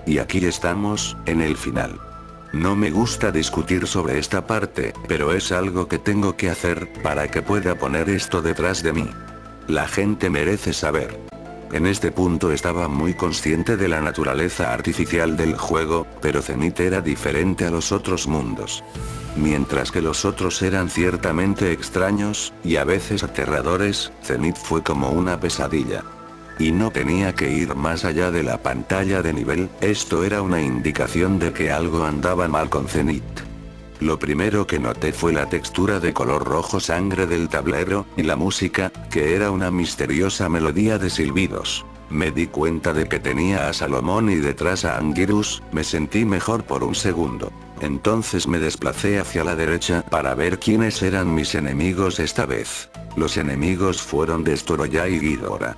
Y aquí estamos, en el final. No me gusta discutir sobre esta parte, pero es algo que tengo que hacer, para que pueda poner esto detrás de mí. La gente merece saber. En este punto estaba muy consciente de la naturaleza artificial del juego, pero Zenith era diferente a los otros mundos. Mientras que los otros eran ciertamente extraños, y a veces aterradores, Zenith fue como una pesadilla. Y no tenía que ir más allá de la pantalla de nivel, esto era una indicación de que algo andaba mal con Zenith. Lo primero que noté fue la textura de color rojo sangre del tablero, y la música, que era una misteriosa melodía de silbidos. Me di cuenta de que tenía a Salomón y detrás a Anguirus, me sentí mejor por un segundo. Entonces me desplacé hacia la derecha para ver quiénes eran mis enemigos esta vez. Los enemigos fueron Destoroyah y Ghidorah.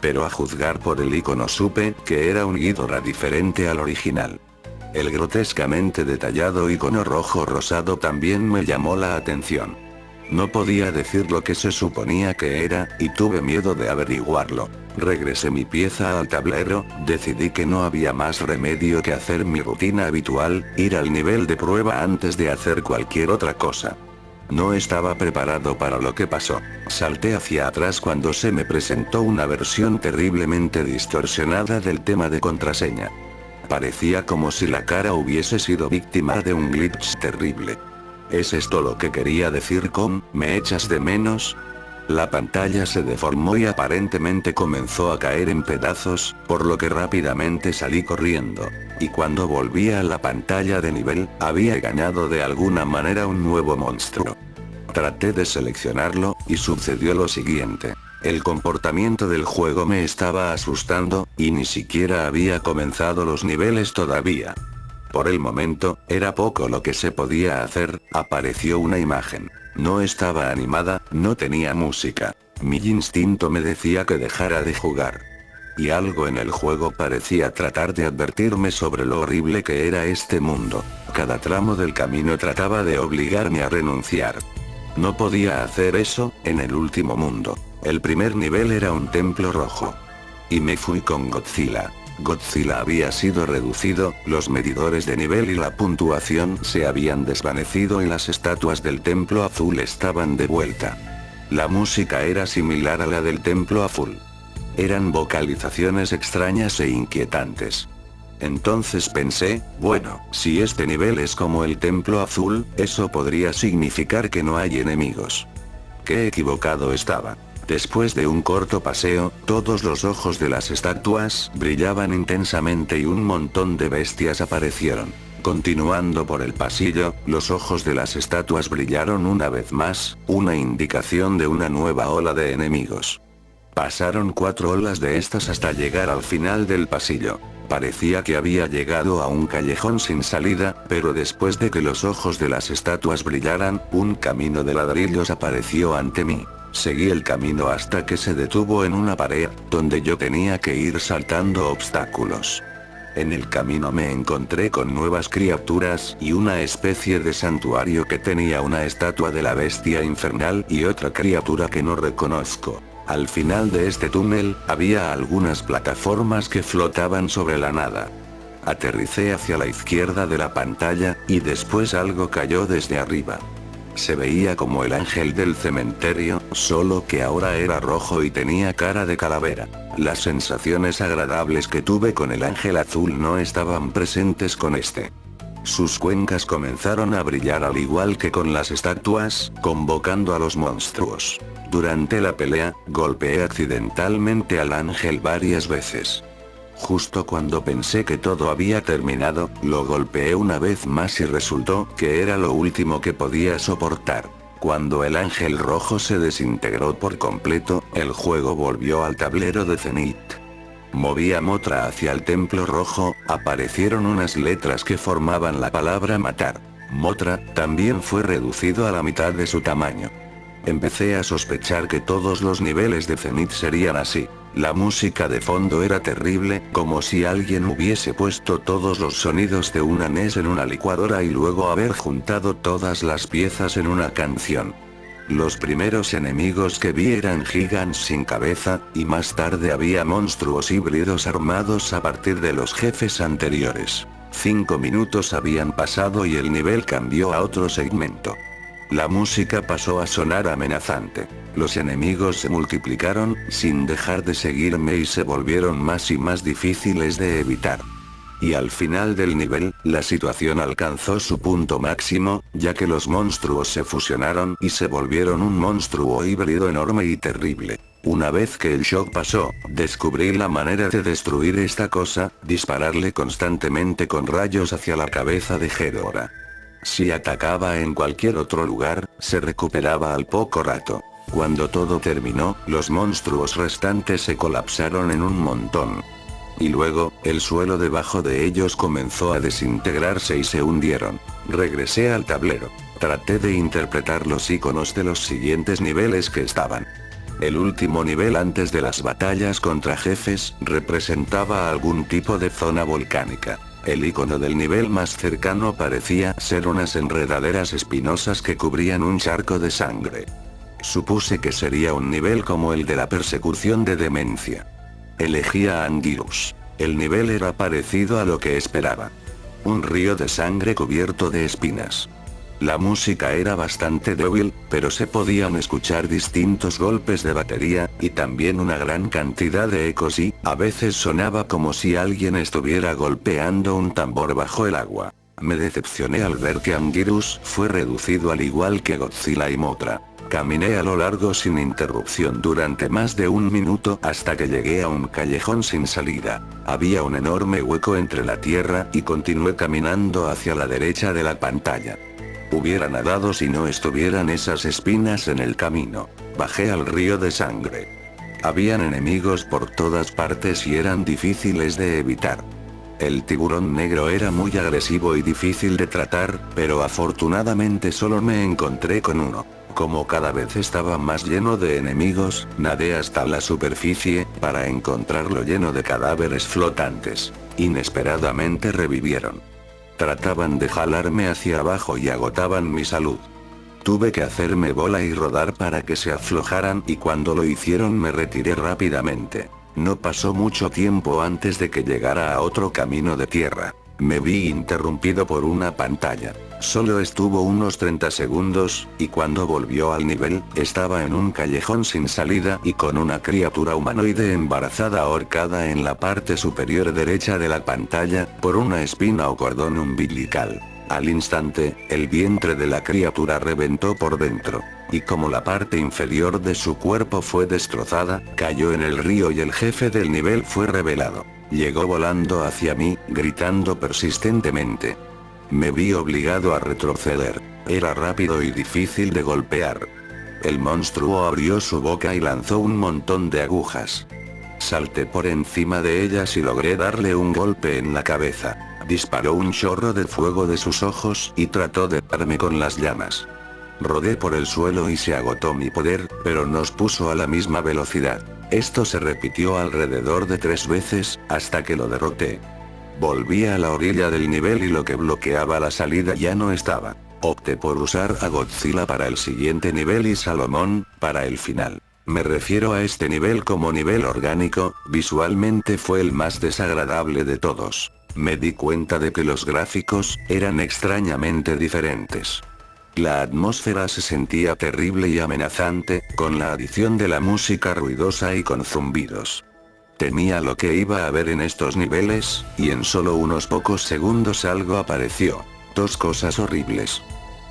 Pero a juzgar por el icono supe que era un Ghidorah diferente al original. El grotescamente detallado icono rojo rosado también me llamó la atención. No podía decir lo que se suponía que era, y tuve miedo de averiguarlo. Regresé mi pieza al tablero, decidí que no había más remedio que hacer mi rutina habitual, ir al nivel de prueba antes de hacer cualquier otra cosa. No estaba preparado para lo que pasó. Salté hacia atrás cuando se me presentó una versión terriblemente distorsionada del tema de contraseña. Parecía como si la cara hubiese sido víctima de un glitch terrible. ¿Es esto lo que quería decir con "me echas de menos"? La pantalla se deformó y aparentemente comenzó a caer en pedazos, por lo que rápidamente salí corriendo. Y cuando volví a la pantalla de nivel, había ganado de alguna manera un nuevo monstruo. Traté de seleccionarlo, y sucedió lo siguiente. El comportamiento del juego me estaba asustando, y ni siquiera había comenzado los niveles todavía. Por el momento, era poco lo que se podía hacer, apareció una imagen. No estaba animada, no tenía música. Mi instinto me decía que dejara de jugar. Y algo en el juego parecía tratar de advertirme sobre lo horrible que era este mundo. Cada tramo del camino trataba de obligarme a renunciar. No podía hacer eso, en el último mundo. El primer nivel era un templo rojo. Y me fui con Godzilla. Godzilla había sido reducido, los medidores de nivel y la puntuación se habían desvanecido y las estatuas del templo azul estaban de vuelta. La música era similar a la del templo azul. Eran vocalizaciones extrañas e inquietantes. Entonces pensé, bueno, si este nivel es como el templo azul, eso podría significar que no hay enemigos. Qué equivocado estaba. Después de un corto paseo, todos los ojos de las estatuas brillaban intensamente y un montón de bestias aparecieron. Continuando por el pasillo, los ojos de las estatuas brillaron una vez más, una indicación de una nueva ola de enemigos. Pasaron 4 olas de estas hasta llegar al final del pasillo. Parecía que había llegado a un callejón sin salida, pero después de que los ojos de las estatuas brillaran, un camino de ladrillos apareció ante mí. Seguí el camino hasta que se detuvo en una pared, donde yo tenía que ir saltando obstáculos. En el camino me encontré con nuevas criaturas y una especie de santuario que tenía una estatua de la bestia infernal y otra criatura que no reconozco. Al final de este túnel, había algunas plataformas que flotaban sobre la nada. Aterricé hacia la izquierda de la pantalla, y después algo cayó desde arriba. Se veía como el ángel del cementerio, solo que ahora era rojo y tenía cara de calavera. Las sensaciones agradables que tuve con el ángel azul no estaban presentes con este. Sus cuencas comenzaron a brillar al igual que con las estatuas, convocando a los monstruos. Durante la pelea, golpeé accidentalmente al ángel varias veces. Justo cuando pensé que todo había terminado, lo golpeé una vez más y resultó que era lo último que podía soportar. Cuando el ángel rojo se desintegró por completo, el juego volvió al tablero de Zenith. Moví a Mothra hacia el templo rojo, aparecieron unas letras que formaban la palabra matar. Mothra también fue reducido a la mitad de su tamaño. Empecé a sospechar que todos los niveles de Zenith serían así. La música de fondo era terrible, como si alguien hubiese puesto todos los sonidos de una NES en una licuadora y luego haber juntado todas las piezas en una canción. Los primeros enemigos que vi eran gigantes sin cabeza, y más tarde había monstruos híbridos armados a partir de los jefes anteriores. 5 minutos habían pasado y el nivel cambió a otro segmento. La música pasó a sonar amenazante. Los enemigos se multiplicaron, sin dejar de seguirme y se volvieron más y más difíciles de evitar. Y al final del nivel, la situación alcanzó su punto máximo, ya que los monstruos se fusionaron y se volvieron un monstruo híbrido enorme y terrible. Una vez que el shock pasó, descubrí la manera de destruir esta cosa, dispararle constantemente con rayos hacia la cabeza de Ghidorah. Si atacaba en cualquier otro lugar, se recuperaba al poco rato. Cuando todo terminó, los monstruos restantes se colapsaron en un montón. Y luego, el suelo debajo de ellos comenzó a desintegrarse y se hundieron. Regresé al tablero. Traté de interpretar los iconos de los siguientes niveles que estaban. El último nivel antes de las batallas contra jefes, representaba algún tipo de zona volcánica. El icono del nivel más cercano parecía ser unas enredaderas espinosas que cubrían un charco de sangre. Supuse que sería un nivel como el de la persecución de demencia. Elegí a Anguirus. El nivel era parecido a lo que esperaba. Un río de sangre cubierto de espinas. La música era bastante débil, pero se podían escuchar distintos golpes de batería, y también una gran cantidad de ecos y, a veces sonaba como si alguien estuviera golpeando un tambor bajo el agua. Me decepcioné al ver que Anguirus fue reducido al igual que Godzilla y Mothra. Caminé a lo largo sin interrupción durante más de 1 minuto hasta que llegué a un callejón sin salida. Había un enorme hueco entre la tierra y continué caminando hacia la derecha de la pantalla. Hubiera nadado si no estuvieran esas espinas en el camino. Bajé al río de sangre. Habían enemigos por todas partes y eran difíciles de evitar. El tiburón negro era muy agresivo y difícil de tratar, pero afortunadamente solo me encontré con uno. Como cada vez estaba más lleno de enemigos, nadé hasta la superficie, para encontrarlo lleno de cadáveres flotantes. Inesperadamente revivieron. Trataban de jalarme hacia abajo y agotaban mi salud. Tuve que hacerme bola y rodar para que se aflojaran y cuando lo hicieron me retiré rápidamente. No pasó mucho tiempo antes de que llegara a otro camino de tierra. Me vi interrumpido por una pantalla. Solo estuvo unos 30 segundos, y cuando volvió al nivel, estaba en un callejón sin salida y con una criatura humanoide embarazada ahorcada en la parte superior derecha de la pantalla, por una espina o cordón umbilical. Al instante, el vientre de la criatura reventó por dentro. Y como la parte inferior de su cuerpo fue destrozada, cayó en el río y el jefe del nivel fue revelado. Llegó volando hacia mí, gritando persistentemente. Me vi obligado a retroceder. Era rápido y difícil de golpear. El monstruo abrió su boca y lanzó un montón de agujas. Salté por encima de ellas y logré darle un golpe en la cabeza. Disparó un chorro de fuego de sus ojos y trató de darme con las llamas. Rodé por el suelo y se agotó mi poder, pero nos puso a la misma velocidad. Esto se repitió alrededor de 3 veces, hasta que lo derroté. Volví a la orilla del nivel y lo que bloqueaba la salida ya no estaba. Opté por usar a Godzilla para el siguiente nivel y Salomón, para el final. Me refiero a este nivel como nivel orgánico, visualmente fue el más desagradable de todos. Me di cuenta de que los gráficos eran extrañamente diferentes. La atmósfera se sentía terrible y amenazante, con la adición de la música ruidosa y con zumbidos. Temía lo que iba a ver en estos niveles, y en solo unos pocos segundos algo apareció. 2 cosas horribles.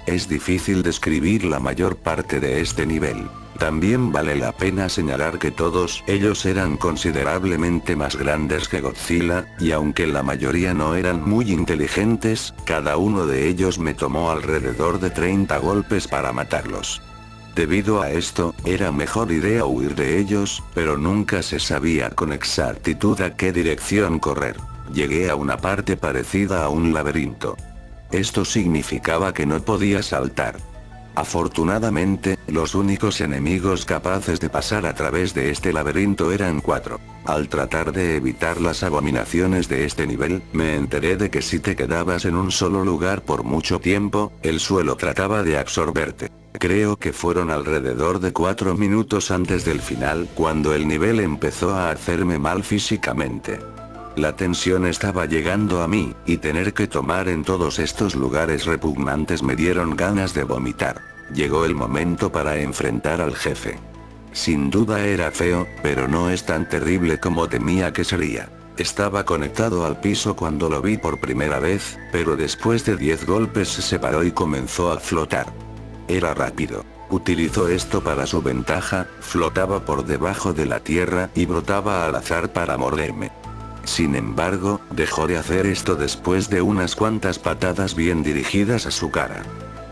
Es difícil describir la mayor parte de este nivel. También vale la pena señalar que todos ellos eran considerablemente más grandes que Godzilla, y aunque la mayoría no eran muy inteligentes, cada uno de ellos me tomó alrededor de 30 golpes para matarlos. Debido a esto, era mejor idea huir de ellos, pero nunca se sabía con exactitud a qué dirección correr. Llegué a una parte parecida a un laberinto. Esto significaba que no podía saltar. Afortunadamente, los únicos enemigos capaces de pasar a través de este laberinto eran 4. Al tratar de evitar las abominaciones de este nivel, me enteré de que si te quedabas en un solo lugar por mucho tiempo, el suelo trataba de absorberte. Creo que fueron alrededor de 4 minutos antes del final cuando el nivel empezó a hacerme mal físicamente. La tensión estaba llegando a mí, y tener que tomar en todos estos lugares repugnantes me dieron ganas de vomitar. Llegó el momento para enfrentar al jefe. Sin duda era feo, pero no es tan terrible como temía que sería. Estaba conectado al piso cuando lo vi por primera vez, pero después de 10 golpes se separó y comenzó a flotar. Era rápido. Utilizó esto para su ventaja, flotaba por debajo de la tierra y brotaba al azar para morderme. Sin embargo, dejó de hacer esto después de unas cuantas patadas bien dirigidas a su cara.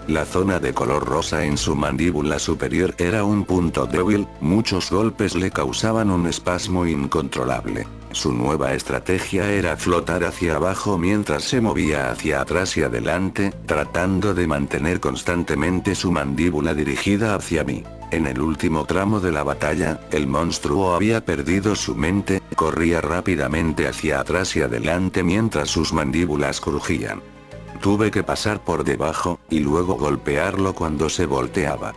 La zona de color rosa en su mandíbula superior era un punto débil, muchos golpes le causaban un espasmo incontrolable. Su nueva estrategia era flotar hacia abajo mientras se movía hacia atrás y adelante, tratando de mantener constantemente su mandíbula dirigida hacia mí. En el último tramo de la batalla, el monstruo había perdido su mente, corría rápidamente hacia atrás y adelante mientras sus mandíbulas crujían. Tuve que pasar por debajo, y luego golpearlo cuando se volteaba.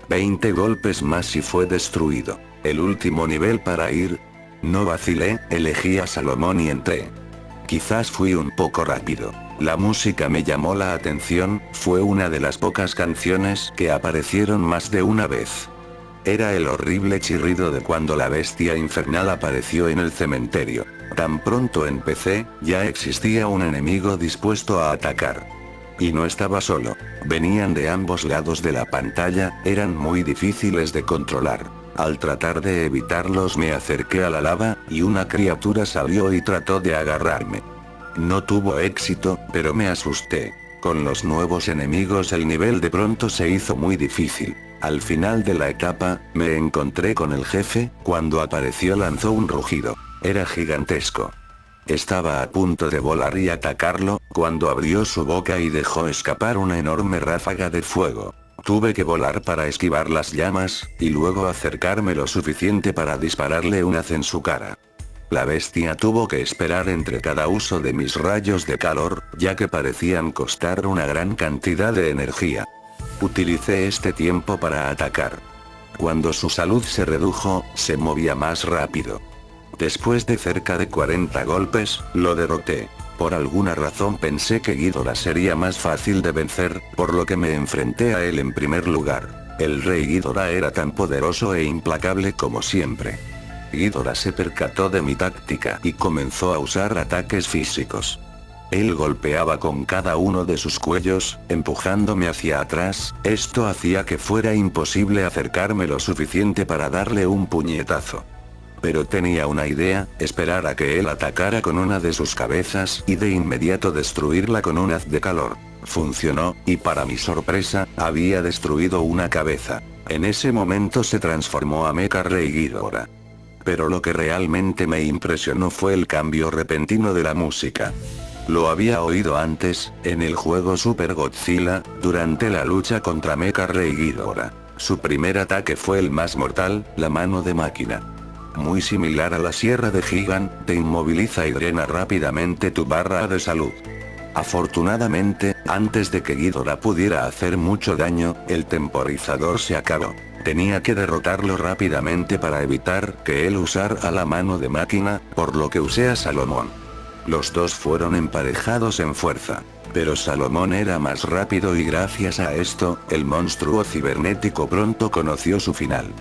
20 golpes más y fue destruido. El último nivel para ir. No vacilé, elegí a Salomón y entré. Quizás fui un poco rápido. La música me llamó la atención, fue una de las pocas canciones que aparecieron más de una vez. Era el horrible chirrido de cuando la bestia infernal apareció en el cementerio. Tan pronto empecé, ya existía un enemigo dispuesto a atacar. Y no estaba solo. Venían de ambos lados de la pantalla, eran muy difíciles de controlar. Al tratar de evitarlos me acerqué a la lava, y una criatura salió y trató de agarrarme. No tuvo éxito, pero me asusté. Con los nuevos enemigos el nivel de pronto se hizo muy difícil. Al final de la etapa, me encontré con el jefe, cuando apareció lanzó un rugido. Era gigantesco. Estaba a punto de volar y atacarlo, cuando abrió su boca y dejó escapar una enorme ráfaga de fuego. Tuve que volar para esquivar las llamas, y luego acercarme lo suficiente para dispararle un haz en su cara. La bestia tuvo que esperar entre cada uso de mis rayos de calor, ya que parecían costar una gran cantidad de energía. Utilicé este tiempo para atacar. Cuando su salud se redujo, se movía más rápido. Después de cerca de 40 golpes, lo derroté. Por alguna razón pensé que Ghidorah sería más fácil de vencer, por lo que me enfrenté a él en primer lugar. El rey Ghidorah era tan poderoso e implacable como siempre. Ghidorah se percató de mi táctica y comenzó a usar ataques físicos. Él golpeaba con cada uno de sus cuellos, empujándome hacia atrás, esto hacía que fuera imposible acercarme lo suficiente para darle un puñetazo. Pero tenía una idea, esperar a que él atacara con una de sus cabezas y de inmediato destruirla con un haz de calor. Funcionó, y para mi sorpresa, había destruido una cabeza. En ese momento se transformó a Mecha Rey Ghidorah. Pero lo que realmente me impresionó fue el cambio repentino de la música. Lo había oído antes, en el juego Super Godzilla, durante la lucha contra Mecha Rey Ghidorah. Su primer ataque fue el más mortal, la mano de máquina. Muy similar a la sierra de Gigan, te inmoviliza y drena rápidamente tu barra de salud. Afortunadamente, antes de que Ghidorah pudiera hacer mucho daño, el temporizador se acabó. Tenía que derrotarlo rápidamente para evitar que él usara la mano de máquina, por lo que usé a Salomón. Los dos fueron emparejados en fuerza. Pero Salomón era más rápido y gracias a esto, el monstruo cibernético pronto conoció su final.